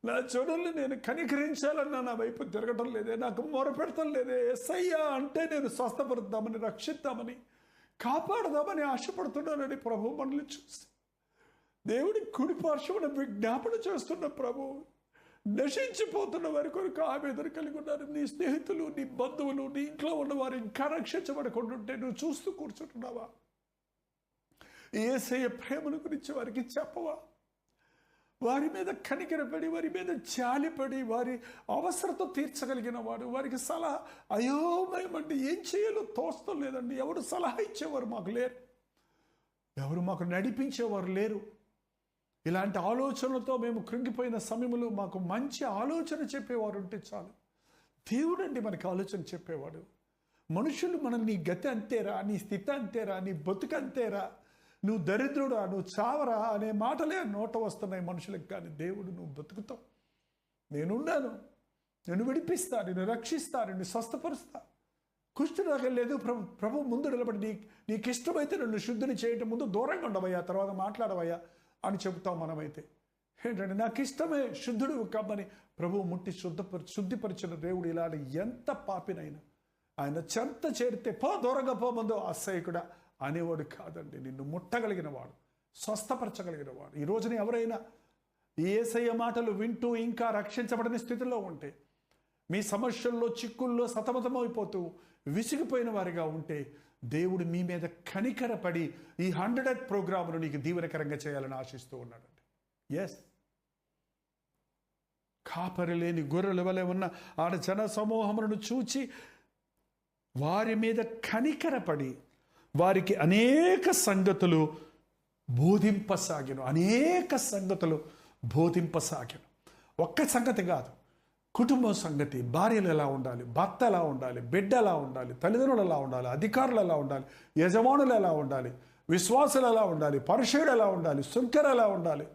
నా చెడుల్ని నేను కనికరించాలన్నా నా వైపు తిరగటం లేదే, నాకు మొరపెడటం లేదే. యేసయ్యా అంటే నేను స్వస్థపరుద్దామని, రక్షిద్దామని, కాపాడదామని ఆశపడుతున్నానని ప్రభు మనల్ని చూసి దేవుడి కుడి పార్శ్వమున విజ్ఞాపన చేస్తున్న ప్రభు, నశించిపోతున్న వారి కొరకు ఆవేదన కలిగి ఉన్నారు. నీ స్నేహితులు, నీ బంధువులు, నీ ఇంట్లో ఉన్నవారు ఇంకా రక్షించబడకుంటుంటే నువ్వు చూస్తూ కూర్చుంటున్నావా? యేసయ్య ప్రేమను గురించి వారికి చెప్పవా? వారి మీద కనికరపడి, వారి మీద జాలిపడి, వారి అవసరత తీర్చగలిగిన వాడు, వారికి సలహా అయోమయమండి, ఏం చేయాలో తోస్తం లేదండి. ఎవరు సలహా ఇచ్చేవారు మాకు లేరు, ఎవరు మాకు నడిపించేవారు లేరు. ఇలాంటి ఆలోచనలతో మేము కృంగిపోయిన సమయంలో మాకు మంచి ఆలోచన చెప్పేవారు ఉంటే చాలు. దేవుడండి మనకి ఆలోచన చెప్పేవాడు. మనుషులు మనల్ని నీ గతి అంతేరా, నీ స్థితి అంతేరా, నీ బతుకు అంతేరా, నువ్వు దరిద్రుడా, నువ్వు చావరా అనే మాటలే నోట వస్తున్నాయి మనుషులకు. కానీ దేవుడు నువ్వు బతుకుతావు, నేనున్నాను, నేను విడిపిస్తా, నేను రక్షిస్తా, నేను స్వస్థపరుస్తా. కుష్ఠరోగం లేదు, ప్రభు ముందు నిలబడి నీకు ఇష్టమైతే నన్ను శుద్ధిని చేయటం ముందు దూరంగా ఉండవయ్యా, తర్వాత మాట్లాడవయ్యా అని చెబుతాం మనమైతే. ఏంటంటే నాకు ఇష్టమే, శుద్ధుడు కమ్మని ప్రభు ముట్టి శుద్ధిపరిచిన దేవుడు ఇలాంటి ఎంత పాపినైనా ఆయన చెంత చేరితే పో, దూరంగా పో ముందు అసహ్యకుడా అనేవాడు కాదండి. నిన్ను ముట్టగలిగిన వాడు, స్వస్థపరచగలిగిన వాడు. ఈ రోజున ఎవరైనా యేసయ్య మాటలు వింటూ ఇంకా రక్షించబడని స్థితిలో ఉంటే, మీ సమస్యల్లో చిక్కుల్లో సతమతమైపోతూ విసిగిపోయిన వారిగా ఉంటే, దేవుడు మీ మీద కనికరపడి ఈ 100th ప్రోగ్రామును నీకు దీవెనకరంగా చేయాలని ఆశిస్తూ ఉన్నాడండి. ఎస్, కాపరి లేని గొర్రెల వలె ఉన్న ఆడ జన సమూహములను చూచి వారి మీద కనికరపడి వారికి అనేక సంగతులు బోధింపసాగిను. ఒక్క సంగతి కాదు, కుటుంబం సంగతి, భార్యలు ఎలా ఉండాలి, భర్త ఎలా ఉండాలి, బిడ్డ ఎలా ఉండాలి, తల్లిదండ్రులు ఎలా ఉండాలి, అధికారులు ఎలా ఉండాలి, యజమానులు ఎలా ఉండాలి, విశ్వాసులు ఎలా ఉండాలి, పరిచయుడు ఎలా ఉండాలి, సుంకరు ఎలా ఉండాలి,